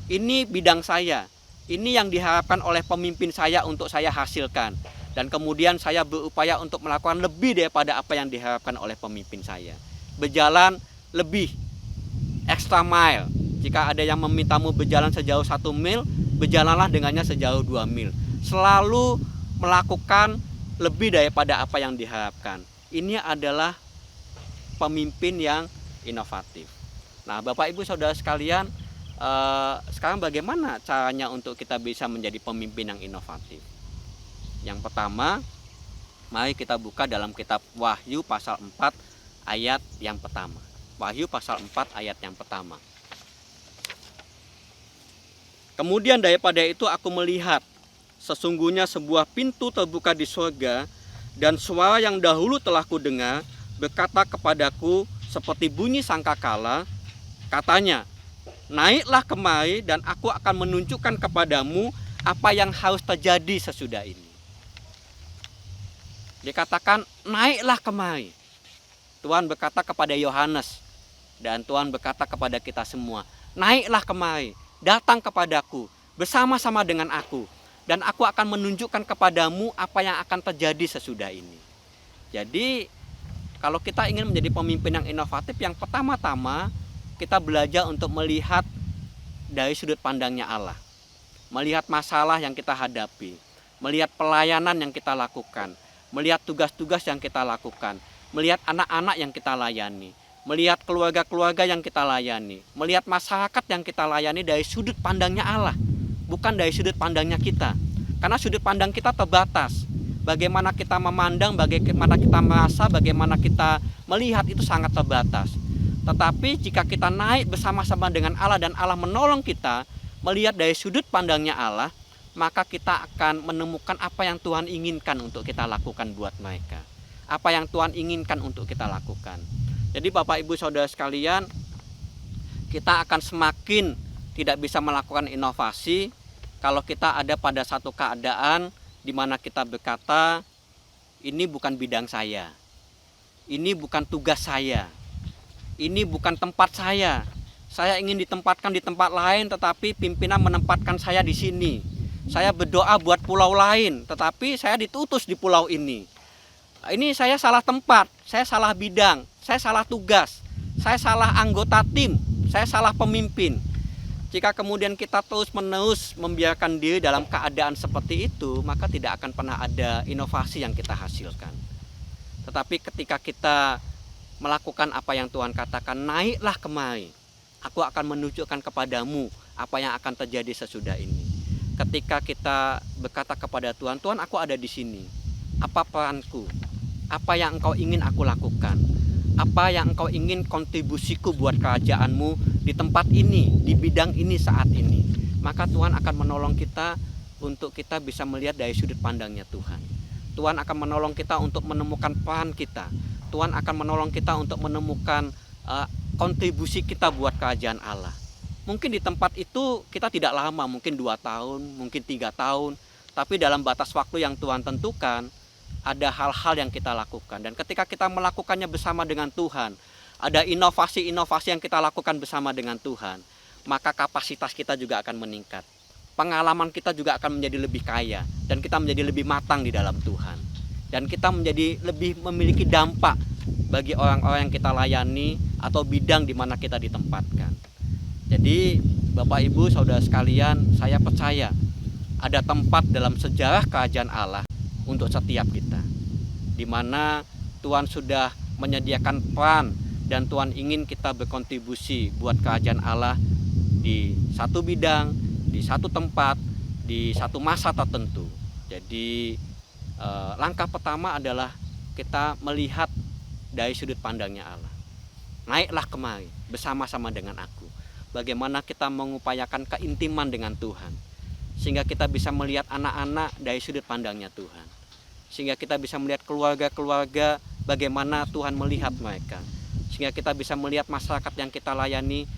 ini bidang saya, ini yang diharapkan oleh pemimpin saya untuk saya hasilkan. Dan kemudian saya berupaya untuk melakukan lebih daripada apa yang diharapkan oleh pemimpin saya. Berjalan lebih, extra mile. Jika ada yang memintamu berjalan sejauh 1 mil, berjalanlah dengannya sejauh 2 mil. Selalu melakukan lebih daripada apa yang diharapkan. Ini adalah pemimpin yang inovatif. Nah, Bapak Ibu Saudara sekalian, sekarang bagaimana caranya untuk kita bisa menjadi pemimpin yang inovatif? Yang pertama, mari kita buka dalam kitab Wahyu pasal 4 ayat yang pertama. Wahyu pasal 4 ayat yang pertama. Kemudian daripada itu aku melihat, sesungguhnya sebuah pintu terbuka di surga, dan suara yang dahulu telah kudengar berkata kepadaku seperti bunyi sangkakala, katanya, naiklah kemari dan aku akan menunjukkan kepadamu apa yang harus terjadi sesudah ini. Dikatakan naiklah kemari. Tuhan berkata kepada Yohanes, dan Tuhan berkata kepada kita semua, naiklah kemari, datang kepadaku, bersama-sama dengan aku, dan aku akan menunjukkan kepadamu apa yang akan terjadi sesudah ini. Jadi, kalau kita ingin menjadi pemimpin yang inovatif, yang pertama-tama kita belajar untuk melihat dari sudut pandangnya Allah. Melihat masalah yang kita hadapi, melihat pelayanan yang kita lakukan, melihat tugas-tugas yang kita lakukan, melihat anak-anak yang kita layani, melihat keluarga-keluarga yang kita layani, melihat masyarakat yang kita layani dari sudut pandangnya Allah, bukan dari sudut pandangnya kita. Karena sudut pandang kita terbatas. Bagaimana kita memandang, bagaimana kita merasa, bagaimana kita melihat itu sangat terbatas. Tetapi jika kita naik bersama-sama dengan Allah dan Allah menolong kita melihat dari sudut pandangnya Allah, maka kita akan menemukan apa yang Tuhan inginkan untuk kita lakukan buat mereka. Apa yang Tuhan inginkan untuk kita lakukan. Jadi Bapak Ibu Saudara sekalian, kita akan semakin tidak bisa melakukan inovasi kalau kita ada pada satu keadaan di mana kita berkata, ini bukan bidang saya, ini bukan tugas saya, ini bukan tempat saya ingin ditempatkan di tempat lain, tetapi pimpinan menempatkan saya di sini. Saya berdoa buat pulau lain, tetapi saya ditutus di pulau ini. Ini saya salah tempat, saya salah bidang, saya salah tugas, saya salah anggota tim, saya salah pemimpin. Jika kemudian kita terus-menerus membiarkan diri dalam keadaan seperti itu, maka tidak akan pernah ada inovasi yang kita hasilkan. Tetapi ketika kita melakukan apa yang Tuhan katakan, naiklah kemari, aku akan menunjukkan kepadamu apa yang akan terjadi sesudah ini. Ketika kita berkata kepada Tuhan, Tuhan, aku ada di sini, apa peranku? Apa yang Engkau ingin aku lakukan? Apa yang Engkau ingin kontribusiku buat kerajaanmu di tempat ini, di bidang ini saat ini? Maka Tuhan akan menolong kita untuk kita bisa melihat dari sudut pandangnya Tuhan. Tuhan akan menolong kita untuk menemukan peran kita. Tuhan akan menolong kita untuk menemukan kontribusi kita buat kerajaan Allah. Mungkin di tempat itu kita tidak lama, mungkin 2 tahun, mungkin 3 tahun. Tapi dalam batas waktu yang Tuhan tentukan, ada hal-hal yang kita lakukan. Dan ketika kita melakukannya bersama dengan Tuhan, ada inovasi-inovasi yang kita lakukan bersama dengan Tuhan, maka kapasitas kita juga akan meningkat. Pengalaman kita juga akan menjadi lebih kaya, dan kita menjadi lebih matang di dalam Tuhan. Dan kita menjadi lebih memiliki dampak bagi orang-orang yang kita layani atau bidang di mana kita ditempatkan. Jadi Bapak Ibu Saudara sekalian, saya percaya ada tempat dalam sejarah kerajaan Allah untuk setiap kita, di mana Tuhan sudah menyediakan peran dan Tuhan ingin kita berkontribusi buat kerajaan Allah di satu bidang, di satu tempat, di satu masa tertentu. Jadi langkah pertama adalah kita melihat dari sudut pandangnya Allah. Naiklah kemari bersama-sama dengan aku. Bagaimana kita mengupayakan keintiman dengan Tuhan, sehingga kita bisa melihat anak-anak dari sudut pandangnya Tuhan, sehingga kita bisa melihat keluarga-keluarga bagaimana Tuhan melihat mereka, sehingga kita bisa melihat masyarakat yang kita layani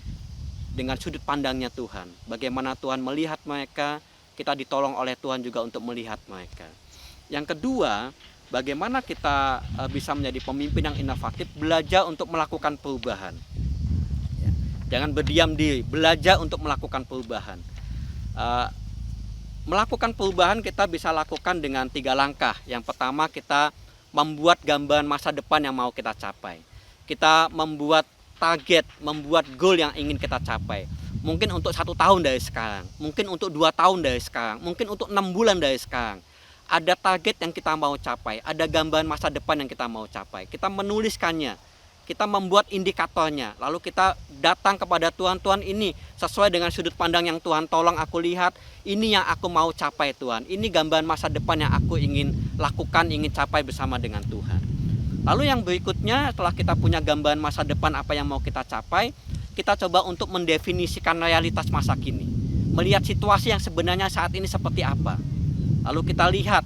dengan sudut pandangnya Tuhan. Bagaimana Tuhan melihat mereka, kita ditolong oleh Tuhan juga untuk melihat mereka. Yang kedua, bagaimana kita bisa menjadi pemimpin yang inovatif, belajar untuk melakukan perubahan. Ya, jangan berdiam diri, belajar untuk melakukan perubahan. Melakukan perubahan kita bisa lakukan dengan 3 langkah. Yang pertama, kita membuat gambaran masa depan yang mau kita capai. Kita membuat target, membuat goal yang ingin kita capai. Mungkin untuk 1 tahun dari sekarang, mungkin untuk 2 tahun dari sekarang, mungkin untuk 6 bulan dari sekarang. Ada target yang kita mau capai, ada gambaran masa depan yang kita mau capai. Kita menuliskannya, kita membuat indikatornya, lalu kita datang kepada Tuhan. Tuhan, ini sesuai dengan sudut pandang yang Tuhan tolong aku lihat, ini yang aku mau capai Tuhan. Ini gambaran masa depan yang aku ingin lakukan, ingin capai bersama dengan Tuhan. Lalu yang berikutnya, setelah kita punya gambaran masa depan apa yang mau kita capai, kita coba untuk mendefinisikan realitas masa kini. Melihat situasi yang sebenarnya saat ini seperti apa. Lalu kita lihat,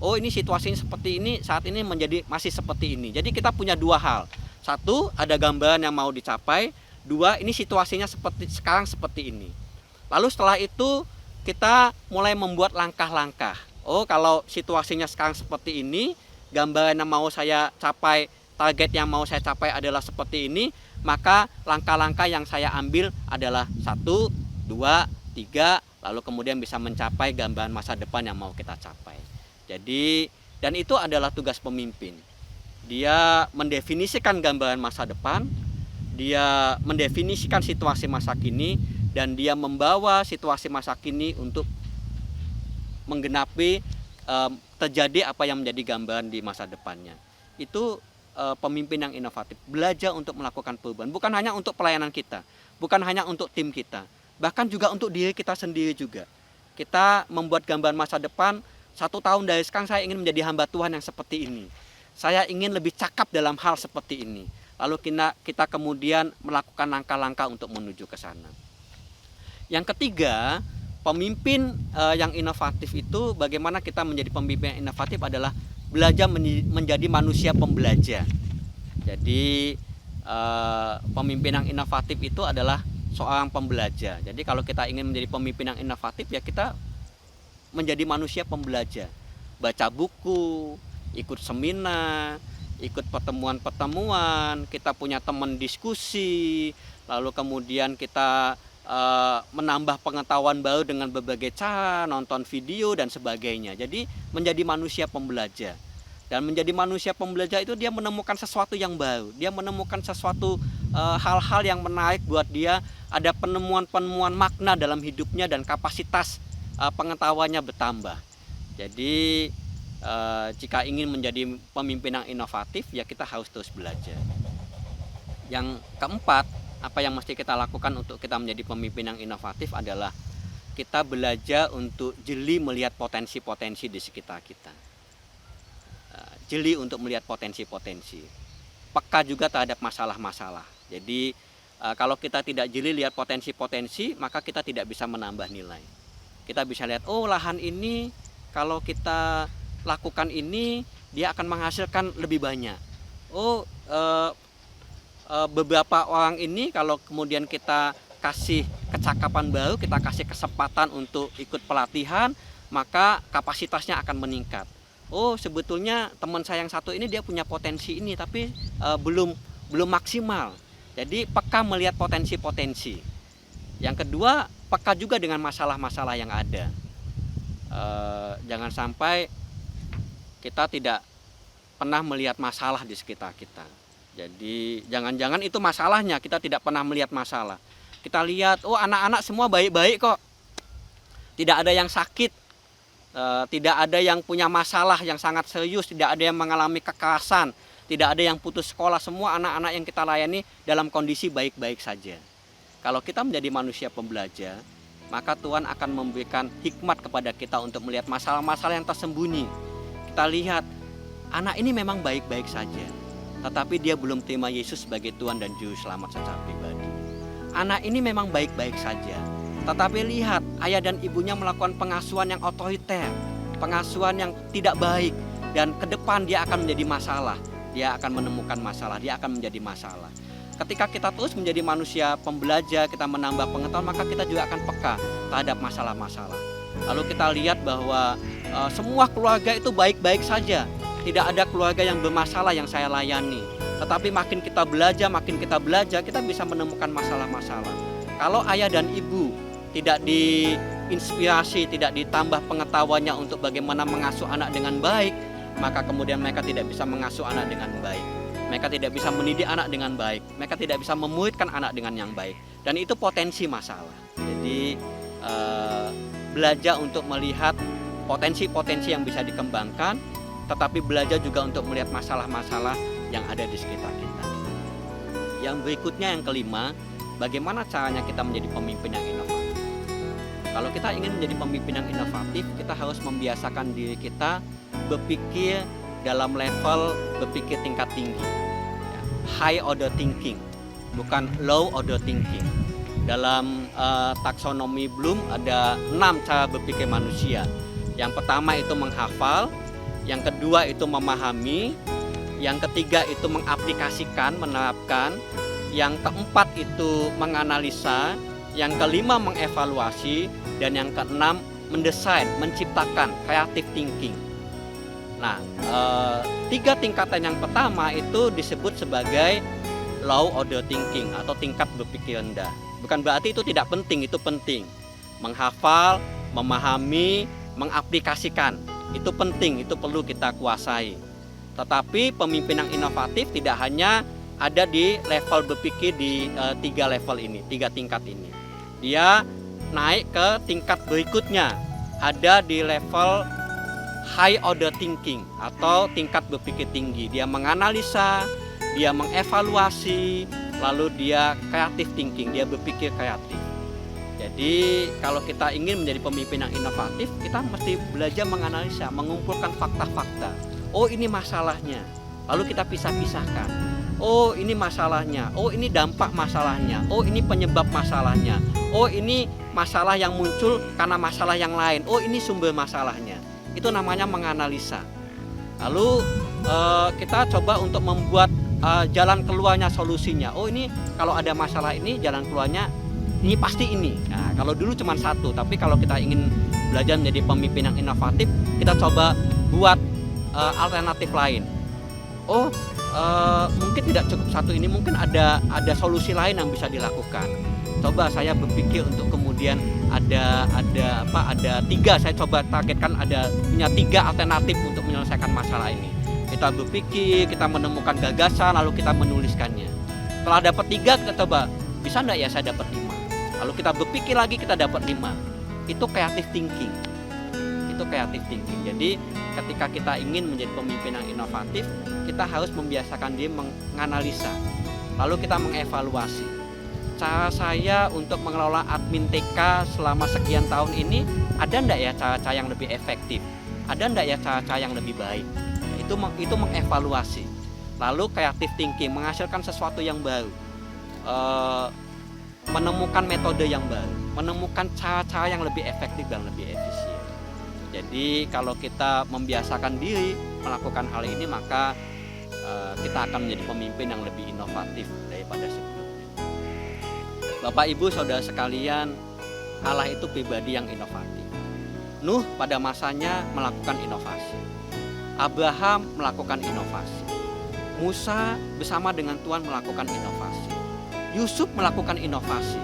oh ini situasinya seperti ini, saat ini masih seperti ini. Jadi kita punya 2 hal. 1, ada gambaran yang mau dicapai. 2, ini situasinya sekarang seperti ini. Lalu setelah itu kita mulai membuat langkah-langkah. Oh, kalau situasinya sekarang seperti ini, gambaran yang mau saya capai, target yang mau saya capai adalah seperti ini, maka langkah-langkah yang saya ambil adalah 1, 2, 3, lalu kemudian bisa mencapai gambaran masa depan yang mau kita capai. Jadi, dan itu adalah tugas pemimpin. Dia mendefinisikan gambaran masa depan, dia mendefinisikan situasi masa kini, dan dia membawa situasi masa kini untuk menggenapi terjadi apa yang menjadi gambaran di masa depannya. Itu pemimpin yang inovatif, belajar untuk melakukan perubahan, bukan hanya untuk pelayanan kita, bukan hanya untuk tim kita, bahkan juga untuk diri kita sendiri juga. Kita membuat gambaran masa depan, 1 tahun dari sekarang saya ingin menjadi hamba Tuhan yang seperti ini. Saya ingin lebih cakap dalam hal seperti ini. Lalu kita kemudian melakukan langkah-langkah untuk menuju ke sana. Yang ketiga, pemimpin yang inovatif itu, bagaimana kita menjadi pemimpin yang inovatif adalah belajar menjadi manusia pembelajar. Jadi pemimpin yang inovatif itu adalah seorang pembelajar. Jadi kalau kita ingin menjadi pemimpin yang inovatif, ya kita menjadi manusia pembelajar. Baca buku, ikut seminar, ikut pertemuan-pertemuan, kita punya teman diskusi, lalu kemudian kita menambah pengetahuan baru dengan berbagai cara, nonton video dan sebagainya. Jadi menjadi manusia pembelajar. Dan menjadi manusia pembelajar itu dia menemukan sesuatu yang baru. Dia menemukan sesuatu hal-hal yang menarik buat dia. Ada penemuan-penemuan makna dalam hidupnya dan kapasitas pengetahuannya bertambah. Jadi jika ingin menjadi pemimpin yang inovatif, ya kita harus terus belajar. Yang keempat, apa yang mesti kita lakukan untuk kita menjadi pemimpin yang inovatif adalah kita belajar untuk jeli melihat potensi-potensi di sekitar kita. Jeli untuk melihat potensi-potensi. Peka juga terhadap masalah-masalah. Jadi kalau kita tidak jeli lihat potensi-potensi, maka kita tidak bisa menambah nilai. Kita bisa lihat, oh lahan ini kalau kita lakukan ini, dia akan menghasilkan lebih banyak. Oh beberapa orang ini kalau kemudian kita kasih kecakapan baru, kita kasih kesempatan untuk ikut pelatihan, maka kapasitasnya akan meningkat. Oh sebetulnya teman saya yang satu ini dia punya potensi ini, tapi belum maksimal. Jadi peka melihat potensi-potensi. Yang kedua, peka juga dengan masalah-masalah yang ada. Jangan sampai kita tidak pernah melihat masalah di sekitar kita. Jadi jangan-jangan itu masalahnya, kita tidak pernah melihat masalah. Kita lihat, oh anak-anak semua baik-baik kok. Tidak ada yang sakit, tidak ada yang punya masalah yang sangat serius, tidak ada yang mengalami kekerasan, tidak ada yang putus sekolah. Semua anak-anak yang kita layani dalam kondisi baik-baik saja. Kalau kita menjadi manusia pembelajar, maka Tuhan akan memberikan hikmat kepada kita untuk melihat masalah-masalah yang tersembunyi. Kita lihat, anak ini memang baik-baik saja, tetapi dia belum terima Yesus sebagai Tuhan dan Juru Selamat secara pribadi. Anak ini memang baik-baik saja, tetapi lihat ayah dan ibunya melakukan pengasuhan yang otoriter, pengasuhan yang tidak baik, dan ke depan dia akan menjadi masalah. Dia akan menemukan masalah, dia akan menjadi masalah. ketika kita terus menjadi manusia pembelajar, kita menambah pengetahuan, maka kita juga akan peka terhadap masalah-masalah. Lalu kita lihat bahwa semua keluarga itu baik-baik saja. Tidak ada keluarga yang bermasalah yang saya layani. Tetapi makin kita belajar, kita bisa menemukan masalah-masalah. Kalau ayah dan ibu tidak diinspirasi, tidak ditambah pengetahuannya untuk bagaimana mengasuh anak dengan baik, maka kemudian mereka tidak bisa mengasuh anak dengan baik. Mereka tidak bisa mendidik anak dengan baik. Mereka tidak bisa memuridkan anak dengan yang baik. Dan itu potensi masalah. Jadi belajar untuk melihat potensi-potensi yang bisa dikembangkan, tetapi belajar juga untuk melihat masalah-masalah yang ada di sekitar kita. Yang berikutnya, yang kelima, bagaimana caranya kita menjadi pemimpin yang inovatif. Kalau kita ingin menjadi pemimpin yang inovatif, kita harus membiasakan diri kita berpikir dalam level berpikir tingkat tinggi, high order thinking, bukan low order thinking. Dalam taksonomi Bloom ada 6 cara berpikir manusia. Yang pertama itu menghafal, yang kedua itu memahami, yang ketiga itu mengaplikasikan, menerapkan, yang keempat itu menganalisa, yang kelima mengevaluasi, dan yang keenam mendesain, menciptakan, creative thinking. Nah, 3 tingkatan yang pertama itu disebut sebagai low order thinking atau tingkat berpikir rendah. Bukan berarti itu tidak penting, itu penting. Menghafal, memahami, mengaplikasikan, itu penting, itu perlu kita kuasai. Tetapi pemimpin yang inovatif tidak hanya ada di level berpikir di 3 level ini, 3 tingkat ini. Dia naik ke tingkat berikutnya, ada di level high order thinking atau tingkat berpikir tinggi. Dia menganalisa, dia mengevaluasi, lalu dia creative thinking, dia berpikir kreatif. Jadi kalau kita ingin menjadi pemimpin yang inovatif, kita mesti belajar menganalisa, mengumpulkan fakta-fakta. Oh, ini masalahnya, lalu kita pisah-pisahkan. Oh, ini masalahnya, oh ini dampak masalahnya, oh ini penyebab masalahnya, oh ini masalah yang muncul karena masalah yang lain, oh ini sumber masalahnya. Itu namanya menganalisa. Lalu kita coba untuk membuat jalan keluarnya, solusinya. Oh, ini kalau ada masalah ini jalan keluarnya ini pasti ini. Nah, kalau dulu cuma satu, tapi kalau kita ingin belajar menjadi pemimpin yang inovatif, kita coba buat alternatif lain. Oh, mungkin tidak cukup satu ini, mungkin ada solusi lain yang bisa dilakukan. Coba saya berpikir untuk kemudian ada 3, saya coba targetkan punya 3 alternatif untuk menyelesaikan masalah ini. Kita berpikir, kita menemukan gagasan, lalu kita menuliskannya. Setelah dapat 3, kita coba, bisa enggak ya saya dapat 5? Lalu kita berpikir lagi, kita dapat 5. Itu creative thinking. Itu creative thinking. Jadi ketika kita ingin menjadi pemimpin yang inovatif, kita harus membiasakan diri menganalisa. Lalu kita mengevaluasi. Cara saya untuk mengelola admin TK selama sekian tahun ini, ada enggak ya cara-cara yang lebih efektif? Ada enggak ya cara-cara yang lebih baik? Itu mengevaluasi. Lalu creative thinking, menghasilkan sesuatu yang baru. Menemukan metode yang baru, menemukan cara-cara yang lebih efektif dan lebih efisien. Jadi kalau kita membiasakan diri melakukan hal ini, maka kita akan menjadi pemimpin yang lebih inovatif daripada sebelumnya. Bapak Ibu Saudara sekalian, Allah itu pribadi yang inovatif. Nuh pada masanya melakukan inovasi. Abraham melakukan inovasi. Musa bersama dengan Tuhan melakukan inovasi. Yusuf melakukan inovasi.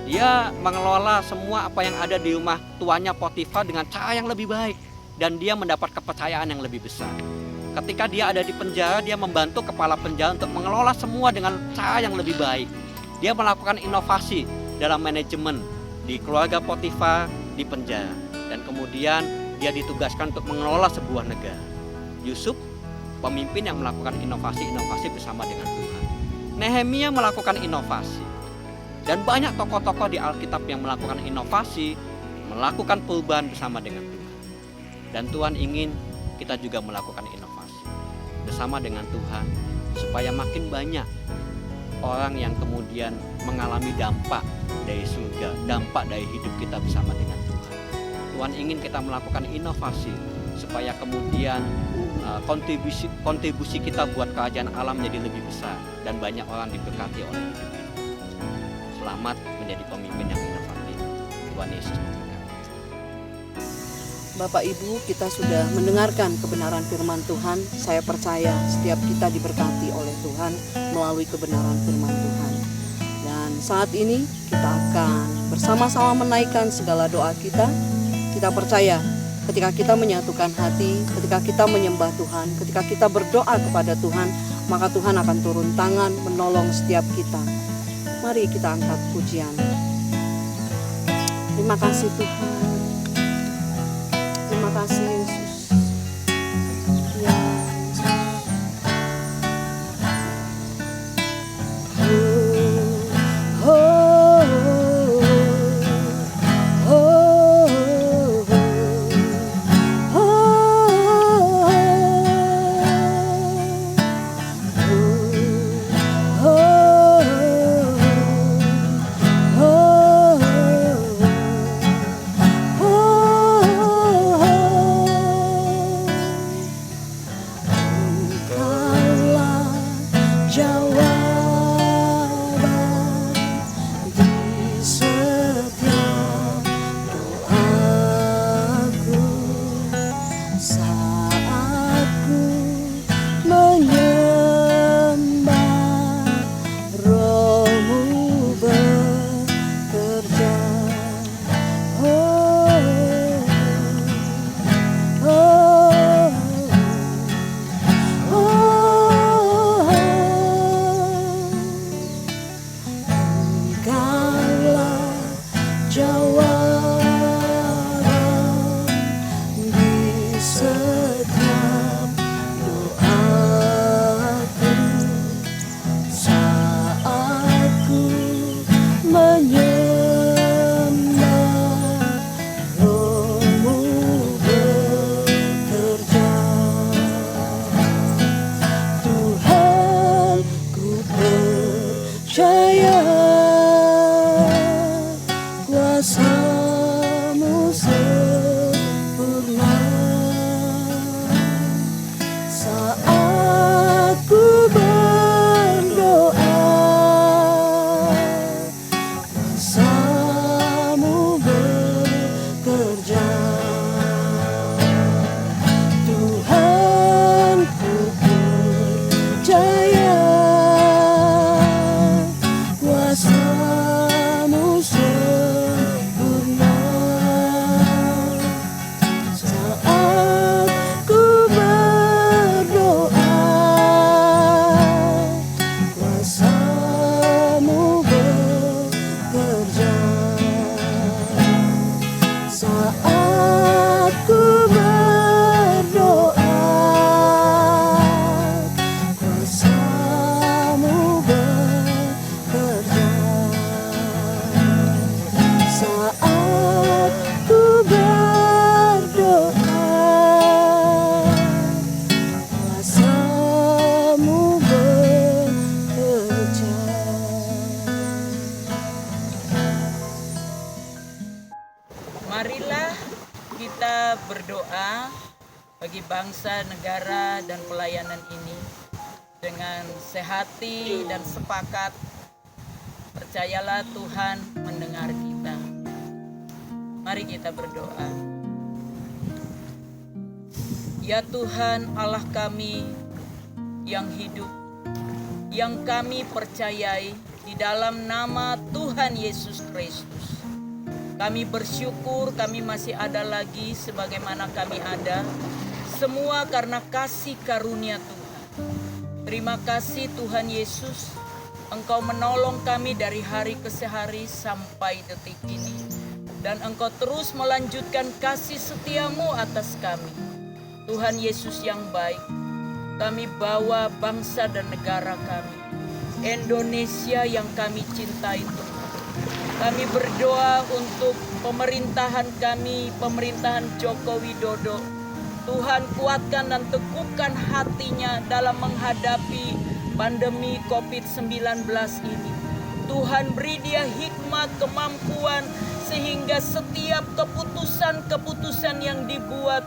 Dia mengelola semua apa yang ada di rumah tuannya Potifar dengan cara yang lebih baik, dan dia mendapat kepercayaan yang lebih besar. Ketika dia ada di penjara, dia membantu kepala penjara untuk mengelola semua dengan cara yang lebih baik. Dia melakukan inovasi dalam manajemen di keluarga Potifar di penjara, dan kemudian dia ditugaskan untuk mengelola sebuah negara. Yusuf, pemimpin yang melakukan inovasi-inovasi bersama dengan Tuhan. Nehemia melakukan inovasi. Dan banyak tokoh-tokoh di Alkitab yang melakukan inovasi, melakukan perubahan bersama dengan Tuhan. Dan Tuhan ingin kita juga melakukan inovasi bersama dengan Tuhan, supaya makin banyak orang yang kemudian mengalami dampak dari surga, dampak dari hidup kita bersama dengan Tuhan. Tuhan ingin kita melakukan inovasi supaya kemudian kontribusi kita buat kerajaan alam menjadi lebih besar dan banyak orang diberkati oleh hidup kita. Selamat menjadi pemimpin yang inovatif. Tuhan Yesus memberkati. Bapak Ibu, kita sudah mendengarkan kebenaran firman Tuhan. Saya percaya setiap kita diberkati oleh Tuhan melalui kebenaran firman Tuhan. Dan saat ini kita akan bersama-sama menaikkan segala doa kita. Kita percaya ketika kita menyatukan hati, ketika kita menyembah Tuhan, ketika kita berdoa kepada Tuhan, maka Tuhan akan turun tangan menolong setiap kita. Mari kita angkat pujian. Terima kasih Tuhan. Terima kasih Yesus. Ya. Marilah kita berdoa bagi bangsa, negara, dan pelayanan ini dengan sehati dan sepakat. Percayalah Tuhan mendengar kita. Mari kita berdoa. Ya Tuhan Allah kami yang hidup, yang kami percayai di dalam nama Tuhan Yesus Kristus. Kami bersyukur kami masih ada lagi sebagaimana kami ada. Semua karena kasih karunia Tuhan. Terima kasih Tuhan Yesus. Engkau menolong kami dari hari ke hari sampai detik ini. Dan Engkau terus melanjutkan kasih setiamu atas kami. Tuhan Yesus yang baik. Kami bawa bangsa dan negara kami. Indonesia yang kami cintai Tuhan. Kami berdoa untuk pemerintahan kami, pemerintahan Joko Widodo. Tuhan kuatkan dan teguhkan hatinya dalam menghadapi pandemi COVID-19 ini. Tuhan beri dia hikmat, kemampuan, sehingga setiap keputusan-keputusan yang dibuat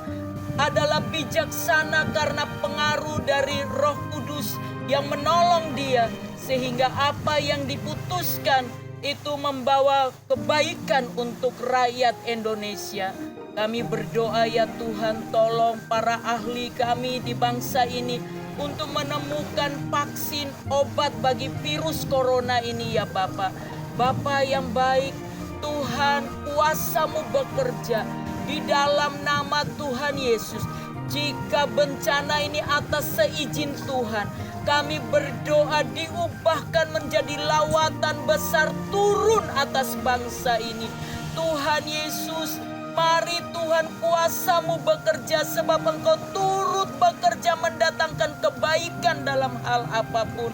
adalah bijaksana karena pengaruh dari Roh Kudus yang menolong dia, sehingga apa yang diputuskan itu membawa kebaikan untuk rakyat Indonesia. Kami berdoa ya Tuhan, tolong para ahli kami di bangsa ini untuk menemukan vaksin obat bagi virus corona ini ya Bapa. Bapa yang baik, Tuhan, kuasa-Mu bekerja di dalam nama Tuhan Yesus. Jika bencana ini atas seizin Tuhan, kami berdoa diubahkan menjadi lawatan besar turun atas bangsa ini. Tuhan Yesus, mari Tuhan, kuasa-Mu bekerja, sebab Engkau turut bekerja mendatangkan kebaikan dalam hal apapun.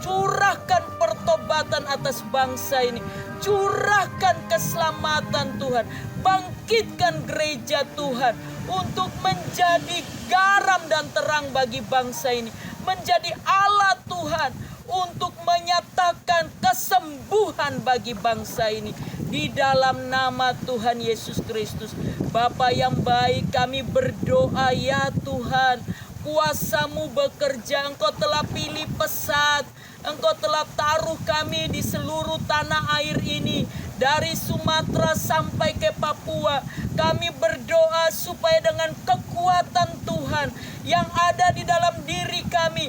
Curahkan pertobatan atas bangsa ini. Curahkan keselamatan Tuhan. Bangkitkan gereja Tuhan untuk menjadi garam dan terang bagi bangsa ini. Menjadi alat Tuhan untuk menyatakan kesembuhan bagi bangsa ini. Di dalam nama Tuhan Yesus Kristus. Bapa yang baik, kami berdoa ya Tuhan, kuasa-Mu bekerja. Engkau telah pilih pesat, Engkau telah taruh kami di seluruh tanah air ini, dari Sumatera sampai ke Papua. Kami berdoa supaya dengan kekuatan Tuhan yang ada di dalam diri kami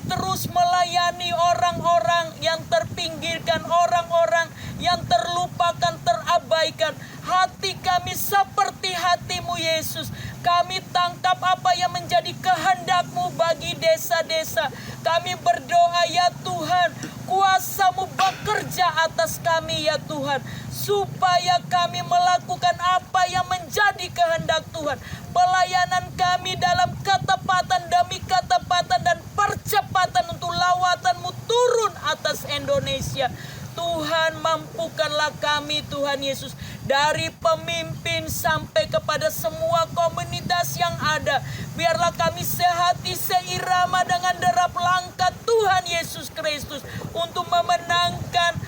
terus melayani orang-orang yang terpinggirkan, orang-orang yang terlupakan, terabaikan. Hati kami seperti hati-Mu Yesus. Kami tangkap apa yang menjadi kehendak-Mu bagi desa-desa. Kami berdoa ya Tuhan, kuasa-Mu bekerja atas kami ya Tuhan, supaya kami melakukan apa yang menjadi kehendak Tuhan. Pelayanan kami dalam ketepatan demi ketepatan dan percepatan untuk lawatan-Mu turun atas Indonesia. Tuhan, mampukanlah kami Tuhan Yesus, dari pemimpin sampai kepada semua komunitas yang ada. Biarlah kami sehati seirama dengan derap langkah Tuhan Yesus Kristus untuk memenangkan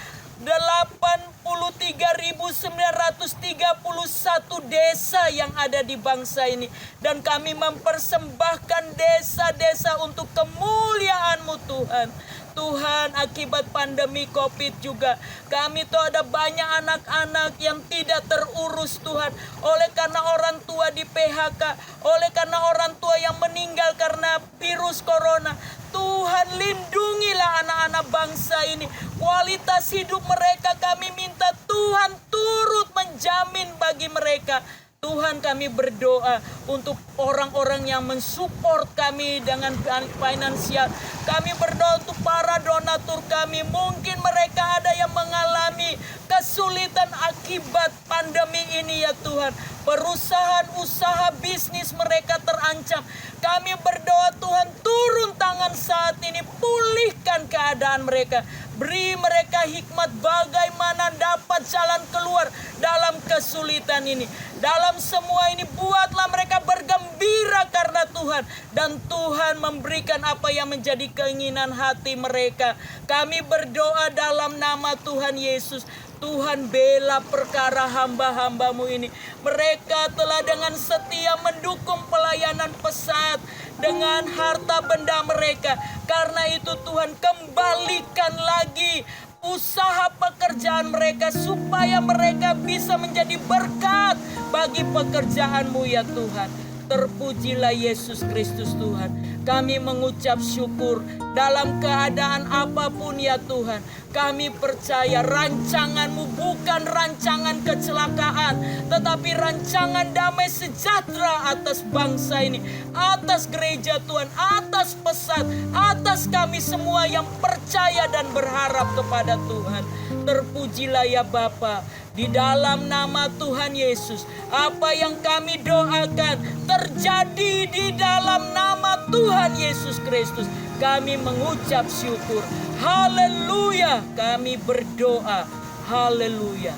83.931 desa yang ada di bangsa ini. Dan kami mempersembahkan desa-desa untuk kemuliaan-Mu Tuhan. Tuhan, akibat pandemi COVID juga, kami tuh ada banyak anak-anak yang tidak terurus Tuhan, oleh karena orang tua di PHK, oleh karena orang tua yang meninggal karena virus corona. Tuhan, lindungilah anak-anak bangsa ini. Kualitas hidup mereka kami minta Tuhan turut menjamin bagi mereka. Tuhan, kami berdoa untuk orang-orang yang mensupport kami dengan finansial. Kami berdoa untuk para donatur kami. Mungkin mereka ada yang mengalami kesulitan akibat pandemi ini ya Tuhan. Perusahaan, usaha, bisnis mereka terancam. Kami berdoa Tuhan, turun tangan saat ini. Pulihkan keadaan mereka. Beri mereka hikmat bagaimana dapat jalan keluar dalam kesulitan ini. Dalam semua ini buatlah mereka bergembira karena Tuhan. Dan Tuhan memberikan apa yang menjadi keinginan hati mereka. Kami berdoa dalam nama Tuhan Yesus. Tuhan, bela perkara hamba-hamba-Mu ini. Mereka telah dengan setia mendukung pelayanan pesat dengan harta benda mereka. Karena itu Tuhan, kembalikan lagi usaha pekerjaan mereka supaya mereka bisa menjadi berkat bagi pekerjaan-Mu ya Tuhan. Terpujilah Yesus Kristus Tuhan. Kami mengucap syukur dalam keadaan apapun ya Tuhan. Kami percaya rancangan-Mu bukan rancangan kecelakaan, tetapi rancangan damai sejahtera atas bangsa ini, atas gereja Tuhan, atas pesat, atas kami semua yang percaya dan berharap kepada Tuhan. Terpujilah ya Bapa. Di dalam nama Tuhan Yesus, apa yang kami doakan terjadi di dalam nama Tuhan Yesus Kristus. Kami mengucap syukur. Haleluya. Kami berdoa. Haleluya.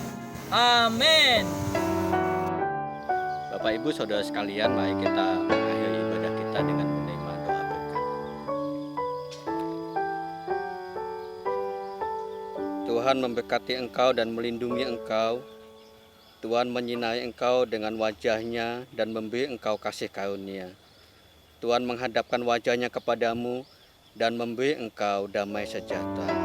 Amin. Bapak Ibu Saudara sekalian, mari kita mengakhiri ibadah kita dengan menerima doa berkat. Tuhan memberkati engkau dan melindungi engkau. Tuhan menyinai engkau dengan wajah-Nya dan memberi engkau kasih karunia. Tuhan menghadapkan wajah-Nya kepadamu dan memberi engkau damai sejahtera.